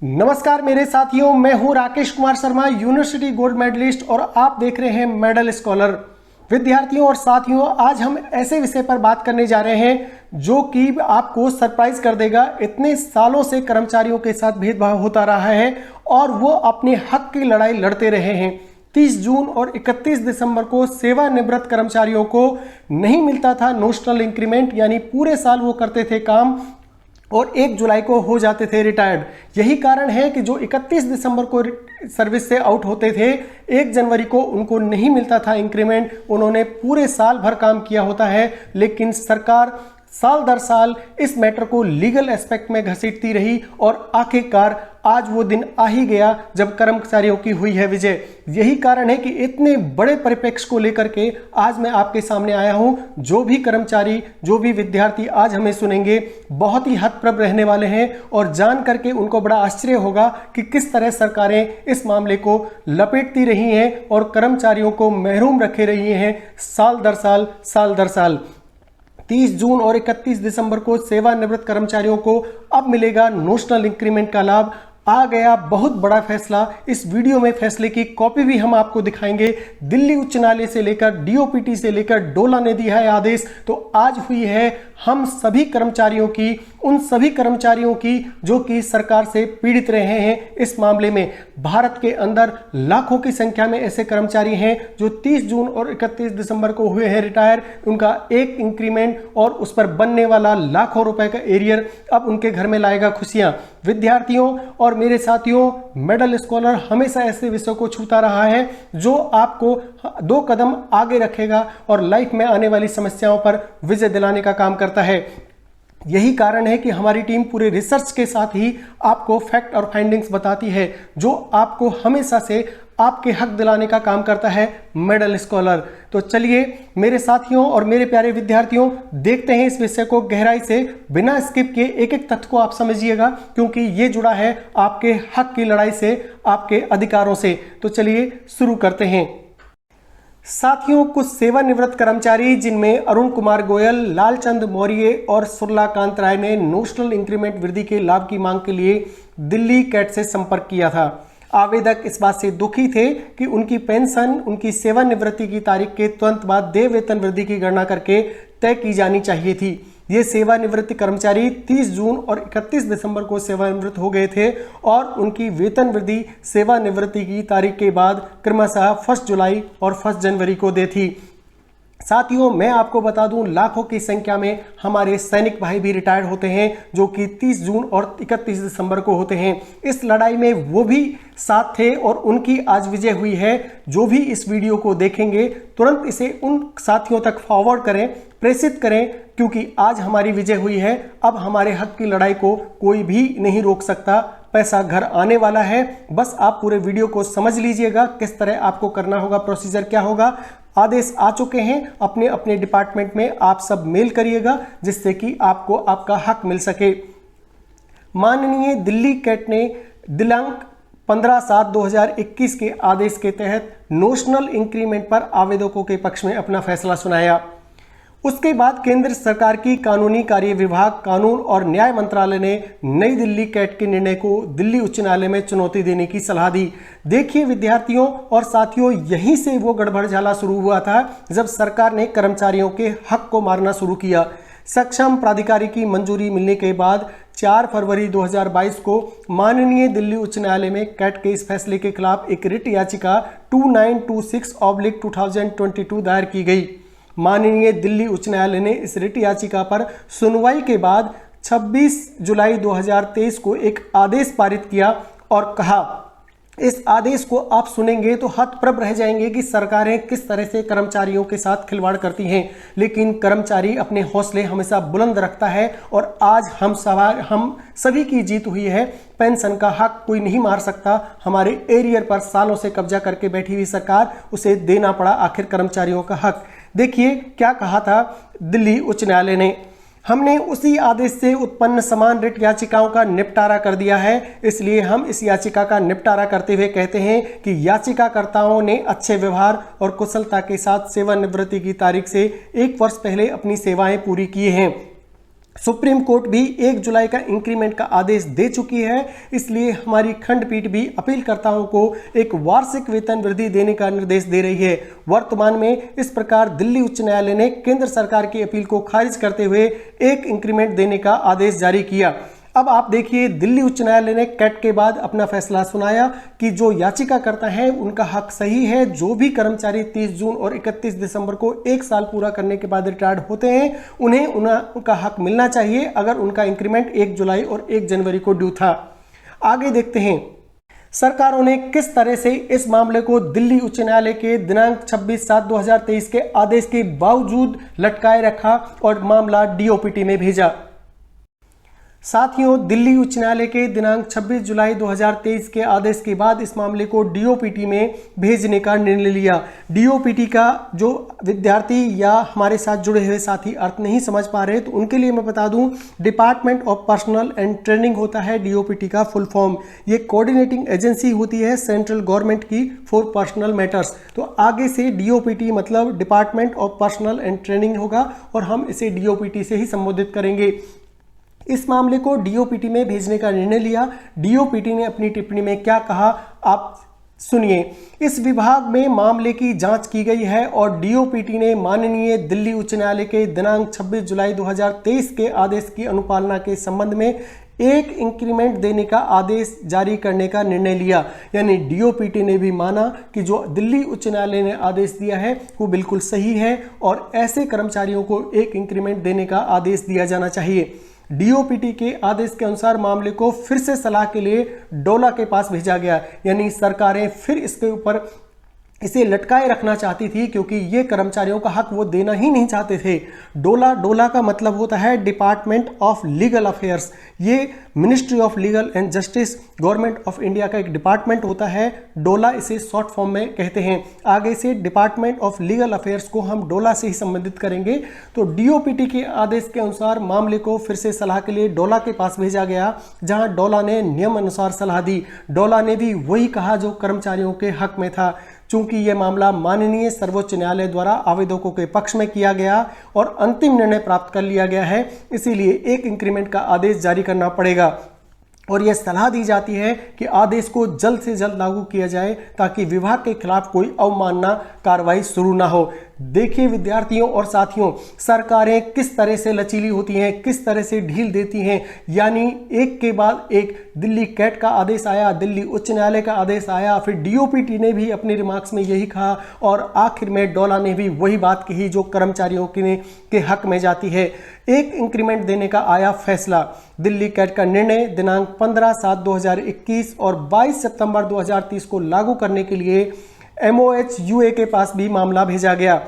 नमस्कार मेरे साथियों, मैं हूं Rakesh Kumar Sharma, university gold medallist और आप देख रहे हैं मेडल स्कॉलर। विद्यार्थियों और साथियों, आज हम ऐसे विषय पर बात करने जा रहे हैं जो कि आपको सरप्राइज कर देगा। इतने सालों से कर्मचारियों के साथ भेदभाव होता रहा है और वो अपने हक की लड़ाई लड़ते रहे हैं। 30 जून और 31 दिसंबर को सेवानिवृत्त कर्मचारियों को नहीं मिलता था नोशनल इंक्रीमेंट, यानी पूरे साल वो करते थे काम और 1 जुलाई को हो जाते थे रिटायर्ड। यही कारण है कि जो 31 दिसंबर को सर्विस से आउट होते थे, 1 जनवरी को उनको नहीं मिलता था इंक्रीमेंट। उन्होंने पूरे साल भर काम किया होता है, लेकिन सरकार साल दर साल इस मैटर को लीगल एस्पेक्ट में घसीटती रही और आखिरकार आज वो दिन आ ही गया जब कर्मचारियों की हुई है विजय। यही कारण है कि इतने बड़े परिप्रेक्ष्य को लेकर के आज मैं आपके सामने आया हूं। जो भी कर्मचारी, जो भी विद्यार्थी आज हमें सुनेंगे, बहुत ही हतप्रभ रहने वाले हैं और जान करके उनको बड़ा आश्चर्य होगा कि किस तरह सरकारें इस मामले को लपेटती रही हैं और कर्मचारियों को महरूम रखे रही हैं साल दर साल। 30 जून और 31 दिसंबर को सेवानिवृत्त कर्मचारियों को अब मिलेगा नोशनल इंक्रीमेंट का लाभ। आ गया बहुत बड़ा फैसला। इस वीडियो में फैसले की कॉपी भी हम आपको दिखाएंगे। दिल्ली उच्च न्यायालय से लेकर डीओपीटी से लेकर डोला ने दिया है आदेश। तो आज हुई है हम सभी कर्मचारियों की, उन सभी कर्मचारियों की जो कि सरकार से पीड़ित रहे हैं इस मामले में। भारत के अंदर लाखों की संख्या में ऐसे कर्मचारी हैं जो 30 जून और 31 दिसंबर को हुए हैं रिटायर। उनका एक इंक्रीमेंट और उस पर बनने वाला लाखों रुपए का एरियर अब उनके घर में लाएगा खुशियां। विद्यार्थियों और मेरे साथियों, मेडल स्कॉलर हमेशा ऐसे विषयों को छूता रहा है जो आपको 2 कदम आगे रखेगा और लाइफ में आने वाली समस्याओं पर विजय दिलाने का काम करता है। यही कारण है कि हमारी टीम पूरे रिसर्च के साथ ही आपको फैक्ट और फाइंडिंग्स बताती है, जो आपको हमेशा से आपके हक दिलाने का काम करता है मेडल स्कॉलर। तो चलिए मेरे साथियों और मेरे प्यारे विद्यार्थियों, देखते हैं इस विषय को गहराई से, बिना स्किप किए एक एक तथ्य को आप समझिएगा, क्योंकि ये जुड़ा है आपके हक की लड़ाई से, आपके अधिकारों से। तो चलिए शुरू करते हैं। साथियों, कुछ सेवानिवृत्त कर्मचारी जिनमें अरुण कुमार गोयल, लालचंद मौर्य और सुरलाकांत राय ने नोशनल इंक्रीमेंट वृद्धि के लाभ की मांग के लिए दिल्ली कैट से संपर्क किया था। आवेदक इस बात से दुखी थे कि उनकी पेंशन उनकी सेवानिवृत्ति की तारीख के तुरंत बाद देय वेतन वृद्धि की गणना करके तय की जानी चाहिए थी। ये सेवानिवृत्ति कर्मचारी 30 जून और 31 दिसंबर को सेवानिवृत्त हो गए थे और उनकी वेतन वृद्धि सेवानिवृत्ति की तारीख के बाद क्रमशः 1 जुलाई और 1 जनवरी को दी थी। साथियों, मैं आपको बता दूं, लाखों की संख्या में हमारे सैनिक भाई भी रिटायर्ड होते हैं जो कि 30 जून और 31 दिसंबर को होते हैं। इस लड़ाई में वो भी साथ थे और उनकी आज विजय हुई है। जो भी इस वीडियो को देखेंगे तुरंत इसे उन साथियों तक फॉरवर्ड करें, प्रेषित करें, क्योंकि आज हमारी विजय हुई है। अब हमारे हक की लड़ाई को कोई भी नहीं रोक सकता। पैसा घर आने वाला है। बस आप पूरे वीडियो को समझ लीजिएगा किस तरह आपको करना होगा, प्रोसीजर क्या होगा। आदेश आ चुके हैं, अपने अपने डिपार्टमेंट में आप सब मेल करिएगा जिससे कि आपको आपका हक मिल सके। माननीय दिल्ली कैट ने दिनांक 15/7/2021 के आदेश के तहत नोशनल इंक्रीमेंट पर आवेदकों के पक्ष में अपना फैसला सुनाया। उसके बाद केंद्र सरकार की कानूनी कार्य विभाग, कानून और न्याय मंत्रालय ने नई दिल्ली कैट के निर्णय को दिल्ली उच्च न्यायालय में चुनौती देने की सलाह दी। देखिए विद्यार्थियों और साथियों, यहीं से वो गड़बड़झाला शुरू हुआ था जब सरकार ने कर्मचारियों के हक को मारना शुरू किया। सक्षम प्राधिकारी की मंजूरी मिलने के बाद 4 फरवरी 2022 को माननीय दिल्ली उच्च न्यायालय में कैट के इस फैसले के खिलाफ एक रिट याचिका 2926/2022 दायर की गई। माननीय दिल्ली उच्च न्यायालय ने इस रिट याचिका पर सुनवाई के बाद 26 जुलाई 2023 को एक आदेश पारित किया और कहा, इस आदेश को आप सुनेंगे तो हतप्रभ रह जाएंगे कि सरकारें किस तरह से कर्मचारियों के साथ खिलवाड़ करती हैं, लेकिन कर्मचारी अपने हौसले हमेशा बुलंद रखता है और आज हम सभी की जीत हुई है। पेंशन का हक कोई नहीं मार सकता। हमारे एरियर पर सालों से कब्जा करके बैठी हुई सरकार, उसे देना पड़ा आखिर कर्मचारियों का हक। देखिए क्या कहा था दिल्ली उच्च न्यायालय ने, हमने उसी आदेश से उत्पन्न समान रिट याचिकाओं का निपटारा कर दिया है, इसलिए हम इस याचिका का निपटारा करते हुए कहते हैं कि याचिकाकर्ताओं ने अच्छे व्यवहार और कुशलता के साथ सेवानिवृत्ति की तारीख से 1 वर्ष पहले अपनी सेवाएं पूरी की हैं। सुप्रीम कोर्ट भी 1 जुलाई का इंक्रीमेंट का आदेश दे चुकी है, इसलिए हमारी खंडपीठ भी अपीलकर्ताओं को एक वार्षिक वेतन वृद्धि देने का निर्देश दे रही है। वर्तमान में इस प्रकार दिल्ली उच्च न्यायालय ने केंद्र सरकार की अपील को खारिज करते हुए एक इंक्रीमेंट देने का आदेश जारी किया। अब आप देखिए, दिल्ली उच्च न्यायालय ने कैट के बाद अपना फैसला सुनाया कि जो याचिकाकर्ता हैं उनका हक सही है। जो भी कर्मचारी 30 जून और 31 दिसंबर को 1 साल पूरा करने के बाद रिटायर्ड होते हैं, उन्हें उनका हक मिलना चाहिए, अगर उनका इंक्रीमेंट 1 जुलाई और 1 जनवरी को ड्यू था। आगे देखते हैं सरकारों ने किस तरह से इस मामले को दिल्ली उच्च न्यायालय के दिनांक 26/7/2023 के आदेश के बावजूद लटकाए रखा और मामला डीओपीटी में भेजा। साथियों, दिल्ली उच्च न्यायालय के दिनांक 26 जुलाई 2023 के आदेश के बाद इस मामले को डीओपीटी में भेजने का निर्णय लिया। डीओपीटी का जो विद्यार्थी या हमारे साथ जुड़े हुए साथी अर्थ नहीं समझ पा रहे, तो उनके लिए मैं बता दूं, department of personal and training होता है डीओपीटी का फुल फॉर्म। ये कोऑर्डिनेटिंग एजेंसी होती है सेंट्रल गवर्नमेंट की फॉर पर्सनल मैटर्स। तो आगे से डीओपीटी मतलब department of personal and training होगा और हम इसे डीओपीटी से ही संबोधित करेंगे। इस मामले को डीओपीटी में भेजने का निर्णय लिया। डीओपीटी ने अपनी टिप्पणी में क्या कहा, आप सुनिए। इस विभाग में मामले की जांच की गई है और डीओपीटी ने माननीय दिल्ली उच्च न्यायालय के दिनांक 26 जुलाई 2023 के आदेश की अनुपालना के संबंध में एक इंक्रीमेंट देने का आदेश जारी करने का निर्णय लिया। यानी डीओपीटी ने भी माना कि जो दिल्ली उच्च न्यायालय ने आदेश दिया है वो बिल्कुल सही है और ऐसे कर्मचारियों को एक इंक्रीमेंट देने का आदेश दिया जाना चाहिए। डीओपीटी के आदेश के अनुसार मामले को फिर से सलाह के लिए डोला के पास भेजा गया। यानी सरकारें फिर इसके ऊपर इसे लटकाए रखना चाहती थी, क्योंकि ये कर्मचारियों का हक वो देना ही नहीं चाहते थे। डोला का मतलब होता है डिपार्टमेंट ऑफ लीगल अफेयर्स। ये ministry of legal and justice government of India का एक डिपार्टमेंट होता है। डोला इसे शॉर्ट फॉर्म में कहते हैं। आगे से डिपार्टमेंट ऑफ लीगल अफेयर्स को हम डोला से ही संबोधित करेंगे। तो डीओपीटी के आदेश के अनुसार मामले को फिर से सलाह के लिए डोला के पास भेजा गया, जहां डोला ने नियम अनुसार सलाह दी। डोला ने भी वही कहा जो कर्मचारियों के हक में था। चूंकि यह मामला माननीय सर्वोच्च न्यायालय द्वारा आवेदकों के पक्ष में किया गया और अंतिम निर्णय प्राप्त कर लिया गया है, इसीलिए एक इंक्रीमेंट का आदेश जारी करना पड़ेगा। और यह सलाह दी जाती है कि आदेश को जल्द से जल्द लागू किया जाए ताकि विभाग के खिलाफ कोई अवमानना कार्रवाई शुरू ना हो। देखिए विद्यार्थियों और साथियों, सरकारें किस तरह से लचीली होती हैं, किस तरह से ढील देती हैं। यानी एक के बाद एक दिल्ली कैट का आदेश आया, दिल्ली उच्च न्यायालय का आदेश आया, फिर डीओपीटी ने भी अपने रिमार्क्स में यही कहा और आखिर में डोला ने भी वही बात कही जो कर्मचारियों के हक में जाती है। एक इंक्रीमेंट देने का आया फैसला। दिल्ली कैट का निर्णय दिनांक 15/7/2021 और 22 सितंबर 2030 को लागू करने के लिए MOHUA के पास भी मामला भेजा गया।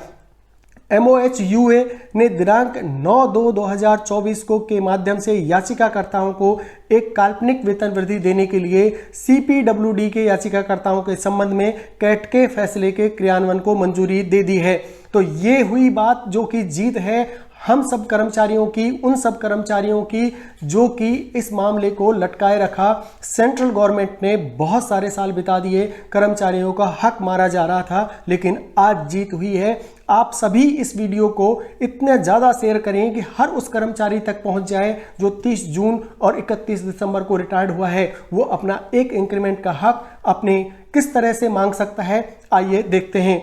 MOHUA ने दिनांक 9/2/2024 को के माध्यम से याचिकाकर्ताओं को एक काल्पनिक वेतन वृद्धि देने के लिए CPWD के याचिकाकर्ताओं के संबंध में कैट के फैसले के क्रियान्वयन को मंजूरी दे दी है। तो ये हुई बात जो कि जीत है हम सब कर्मचारियों की, उन सब कर्मचारियों की जो कि इस मामले को लटकाए रखा। सेंट्रल गवर्नमेंट ने बहुत सारे साल बिता दिए, कर्मचारियों का हक मारा जा रहा था, लेकिन आज जीत हुई है। आप सभी इस वीडियो को इतना ज़्यादा शेयर करें कि हर उस कर्मचारी तक पहुंच जाए जो 30 जून और 31 दिसंबर को रिटायर्ड हुआ है। वो अपना एक इंक्रीमेंट का हक अपने किस तरह से मांग सकता है, आइए देखते हैं।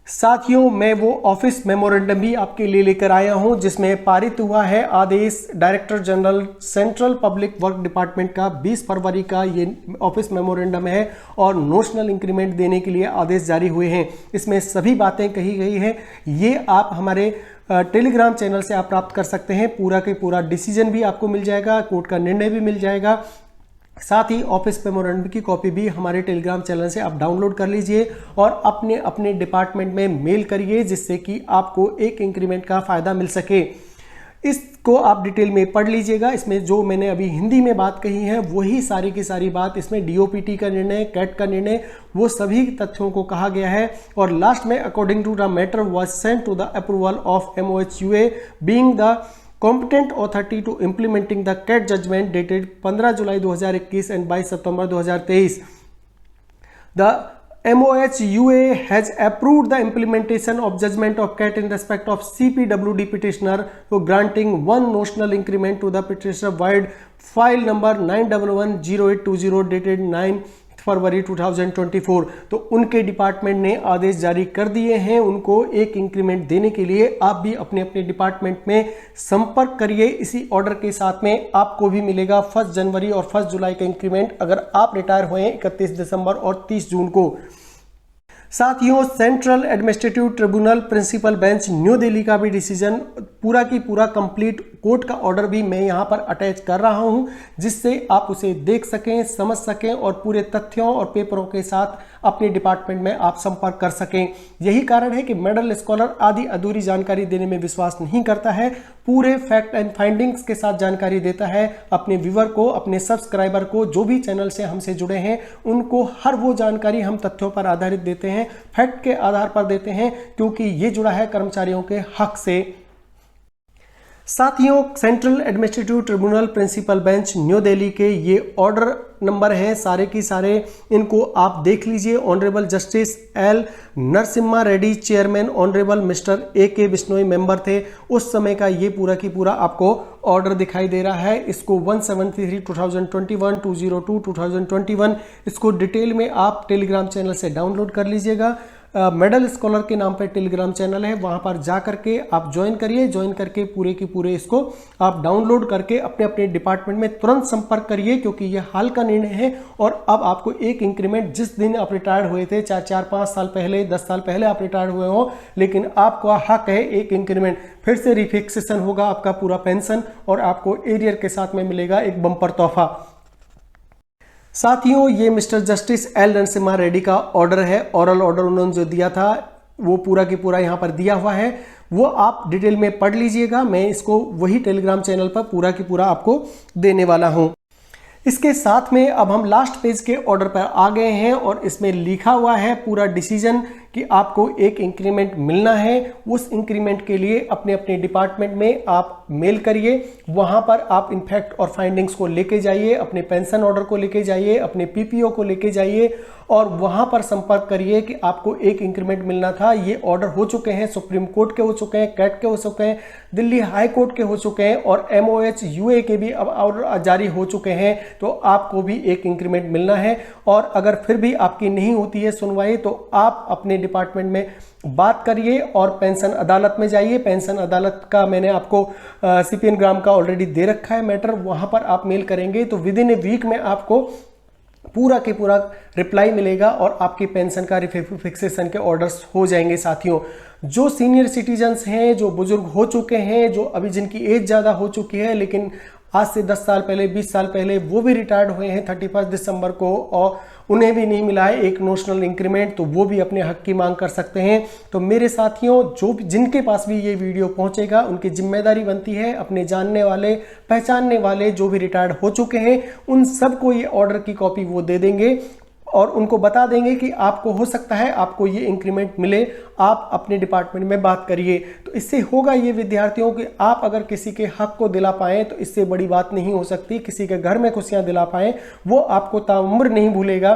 साथियों, मैं वो ऑफिस मेमोरेंडम भी आपके लिए लेकर आया हूं जिसमें पारित हुआ है आदेश director general central public work department का 20 फरवरी का ये ऑफिस मेमोरेंडम है और नोशनल इंक्रीमेंट देने के लिए आदेश जारी हुए हैं। इसमें सभी बातें कही गई हैं। ये आप हमारे टेलीग्राम चैनल से आप प्राप्त कर सकते हैं। पूरा के पूरा डिसीजन भी आपको मिल जाएगा, कोर्ट का निर्णय भी मिल जाएगा। साथ ही ऑफिस मेमोरेंडम की कॉपी भी हमारे टेलीग्राम चैनल से आप डाउनलोड कर लीजिए और अपने अपने डिपार्टमेंट में मेल करिए, जिससे कि आपको एक इंक्रीमेंट का फ़ायदा मिल सके। इसको आप डिटेल में पढ़ लीजिएगा। इसमें जो मैंने अभी हिंदी में बात कही है वही सारी की सारी बात इसमें डीओपीटी का निर्णय, कैट का निर्णय, वो सभी तथ्यों को कहा गया है। और लास्ट में according to the matter was sent to the approval of MOHUA being the competent authority to implementing the CAT judgment dated 15 July 2021 and 22 September 2023. The MOHUA has approved the implementation of judgment of CAT in respect of CPWD petitioner for granting one notional increment to the petitioner vide file number 9110820 dated 9 फरवरी 2024। तो उनके department ने आदेश जारी कर दिए हैं उनको एक increment देने के लिए। आप भी अपने अपने डिपार्टमेंट में संपर्क करिए। इसी ऑर्डर के साथ में आपको भी मिलेगा 1 जनवरी और 1 जुलाई का इंक्रीमेंट अगर आप रिटायर हुए 31 दिसंबर और 30 जून को। साथियों, central administrative tribunal principal bench new Delhi का भी डिसीजन पूरा की पूरा कंप्लीट कोर्ट का ऑर्डर भी मैं यहां पर अटैच कर रहा हूं, जिससे आप उसे देख सकें, समझ सकें और पूरे तथ्यों और पेपरों के साथ अपने डिपार्टमेंट में आप संपर्क कर सकें। यही कारण है कि मेडल स्कॉलर आधी अधूरी जानकारी देने में विश्वास नहीं करता है, पूरे फैक्ट एंड फाइंडिंग्स के साथ जानकारी देता है अपने व्यूअर को, अपने सब्सक्राइबर को, जो भी चैनल से हमसे जुड़े हैं उनको हर वो जानकारी हम तथ्यों पर आधारित देते हैं, फैक्ट के आधार पर देते हैं, क्योंकि ये जुड़ा है कर्मचारियों के हक से। साथियों, central administrative tribunal principal bench new Delhi के ये ऑर्डर नंबर हैं सारे की सारे, इनको आप देख लीजिए। Honourable justice L Narasimha Reddy chairman, honourable mister AK Bishnoi member थे। उस समय का ये पूरा की पूरा आपको ऑर्डर दिखाई दे रहा है। इसको 173 2021 202 2021 इसको डिटेल में आप टेलीग्राम चैनल से डाउनलोड कर लीजिएगा। मेडल स्कॉलर के नाम पर टेलीग्राम चैनल है, वहां पर जा करके आप ज्वाइन करिए। ज्वाइन करके पूरे के पूरे इसको आप डाउनलोड करके अपने अपने डिपार्टमेंट में तुरंत संपर्क करिए, क्योंकि यह हाल का निर्णय है और अब आपको एक इंक्रीमेंट, जिस दिन आप रिटायर्ड हुए थे, चाहे 4-5 साल पहले 10 साल पहले आप रिटायर्ड हुए हो, लेकिन आपका हक है एक इंक्रीमेंट। फिर से रिफिक्सेशन होगा आपका पूरा पेंशन और आपको एरियर के साथ में मिलेगा एक बम्पर तोहफा। साथियों, ये mister justice L Narasimha Reddy का ऑर्डर है। ऑरल ऑर्डर उन्होंने जो दिया था वो पूरा की पूरा यहाँ पर दिया हुआ है, वो आप डिटेल में पढ़ लीजिएगा। मैं इसको वही टेलीग्राम चैनल पर पूरा की पूरा आपको देने वाला हूँ। इसके साथ में अब हम लास्ट पेज के ऑर्डर पर आ गए हैं और इसमें लिखा हुआ है पूरा डिसीजन कि आपको एक इंक्रीमेंट मिलना है। उस इंक्रीमेंट के लिए अपने अपने डिपार्टमेंट में आप मेल करिए, वहां पर आप इनफैक्ट और फाइंडिंग्स को लेके जाइए, अपने पेंशन ऑर्डर को लेके जाइए, अपने PPO को लेके जाइए और वहां पर संपर्क करिए कि आपको एक इंक्रीमेंट मिलना था। ये ऑर्डर हो चुके हैं, सुप्रीम कोर्ट के हो चुके हैं, कैट के हो चुके हैं, दिल्ली हाई कोर्ट के हो चुके हैं और MOHUA के भी अब ऑर्डर जारी हो चुके हैं। तो आपको भी एक इंक्रीमेंट मिलना है और अगर फिर भी आपकी नहीं होती है सुनवाई तो आप अपने डिपार्टमेंट में बात करिए और पेंशन अदालत में जाइए। पेंशन अदालत का मैंने आपको CPN ग्राम का ऑलरेडी दे रखा है मैटर, वहां पर आप मेल करेंगे तो विद इन ए वीक में आपको पूरा के पूरा रिप्लाई मिलेगा और आपकी पेंशन का फिक्सेशन के ऑर्डर्स हो जाएंगे। साथियों, जो सीनियर सिटीजन्स हैं, जो बुजुर्ग हो चुके हैं, जो अभी जिनकी एज ज़्यादा हो चुकी है लेकिन आज से 10 साल पहले 20 साल पहले वो भी रिटायर्ड हुए हैं 31 दिसंबर को और उन्हें भी नहीं मिला है एक नोशनल इंक्रीमेंट, तो वो भी अपने हक की मांग कर सकते हैं। तो मेरे साथियों, जो जिनके पास भी ये वीडियो पहुंचेगा उनकी जिम्मेदारी बनती है अपने जानने वाले पहचानने वाले जो भी रिटायर्ड हो चुके हैं उन सबको ये ऑर्डर की कॉपी वो दे देंगे और उनको बता देंगे कि आपको हो सकता है आपको ये इंक्रीमेंट मिले, आप अपने डिपार्टमेंट में बात करिए। तो इससे होगा ये विद्यार्थियों कि आप अगर किसी के हक को दिला पाएं तो इससे बड़ी बात नहीं हो सकती। किसी के घर में खुशियां दिला पाएं वो आपको ताउम्र नहीं भूलेगा,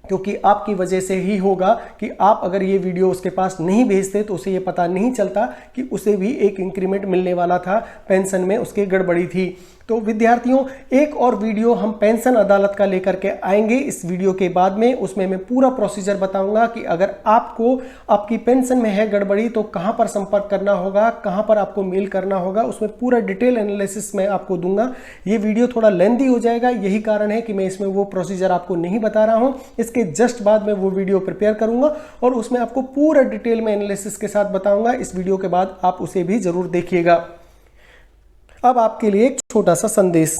क्योंकि आपकी वजह से ही होगा कि आप अगर ये वीडियो उसके पास नहीं भेजते तो उसे ये पता नहीं चलता कि उसे भी एक इंक्रीमेंट मिलने वाला था, पेंशन में उसकी गड़बड़ी थी। तो विद्यार्थियों, एक और वीडियो हम पेंशन अदालत का लेकर के आएंगे इस वीडियो के बाद में। उसमें मैं पूरा प्रोसीजर बताऊंगा कि अगर आपको आपकी पेंशन में है गड़बड़ी तो कहां पर संपर्क करना होगा, कहां पर आपको मेल करना होगा, उसमें पूरा डिटेल एनालिसिस मैं आपको दूंगा। ये वीडियो थोड़ा लेंथी हो जाएगा, यही कारण है कि मैं इसमें वो प्रोसीजर आपको नहीं बता रहा हूं। इसके जस्ट बाद में वो वीडियो प्रिपेयर करूंगा और उसमें आपको पूरा डिटेल में एनालिसिस के साथ बताऊंगा। इस वीडियो के बाद आप उसे भी जरूर देखिएगा। अब आपके लिए एक छोटा सा संदेश।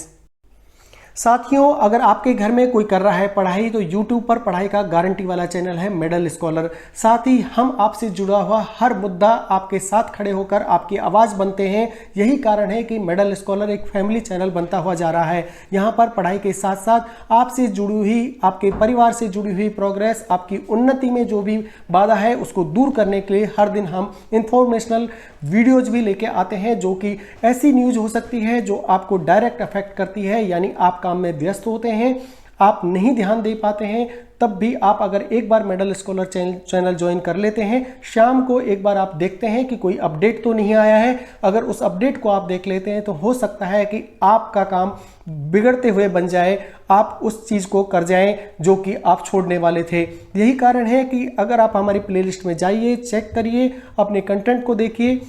साथियों, अगर आपके घर में कोई कर रहा है पढ़ाई तो YouTube पर पढ़ाई का गारंटी वाला चैनल है मेडल स्कॉलर। साथ ही हम आपसे जुड़ा हुआ हर मुद्दा आपके साथ खड़े होकर आपकी आवाज़ बनते हैं। यही कारण है कि मेडल स्कॉलर एक फैमिली चैनल बनता हुआ जा रहा है। यहाँ पर पढ़ाई के साथ साथ आपसे जुड़ी हुई, आपके परिवार से जुड़ी हुई प्रोग्रेस, आपकी उन्नति में जो भी बाधा है उसको दूर करने के लिए हर दिन हम इंफॉर्मेशनल वीडियोज भी लेके आते हैं, जो कि ऐसी न्यूज हो सकती है जो आपको डायरेक्ट अफेक्ट करती है, यानी आप काम में व्यस्त होते हैं, आप नहीं ध्यान दे पाते हैं, तब भी आप अगर एक बार मेडल स्कॉलर चैनल ज्वाइन कर लेते हैं, शाम को एक बार आप देखते हैं कि कोई अपडेट तो नहीं आया है, अगर उस अपडेट को आप देख लेते हैं तो हो सकता है कि आपका काम बिगड़ते हुए बन जाए, आप उस चीज़ को कर जाएं जो कि आप छोड़ने वाले थे। यही कारण है कि अगर आप हमारी प्लेलिस्ट में जाइए, चेक करिए, अपने कंटेंट को देखिए,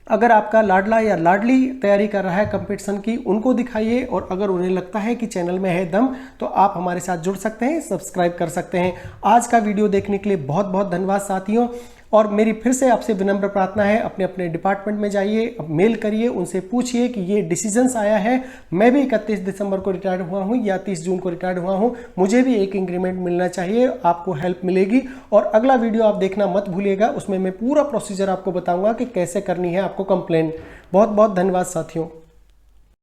अगर आपका लाडला या लाडली तैयारी कर रहा है कंपटीशन की, उनको दिखाइए, और अगर उन्हें लगता है कि चैनल में है दम तो आप हमारे साथ जुड़ सकते हैं, सब्सक्राइब कर सकते हैं। आज का वीडियो देखने के लिए बहुत बहुत धन्यवाद साथियों, और मेरी फिर से आपसे विनम्र प्रार्थना है, अपने अपने डिपार्टमेंट में जाइए, मेल करिए, उनसे पूछिए कि ये डिसीजंस आया है, मैं भी 31 दिसंबर को रिटायर्ड हुआ हूँ या 30 जून को रिटायर्ड हुआ हूँ, मुझे भी एक इंक्रीमेंट मिलना चाहिए, आपको हेल्प मिलेगी। और अगला वीडियो आप देखना मत भूलिएगा, उसमें मैं पूरा प्रोसीजर आपको बताऊंगा कि कैसे करनी है आपको कंप्लेंट। बहुत बहुत धन्यवाद साथियों।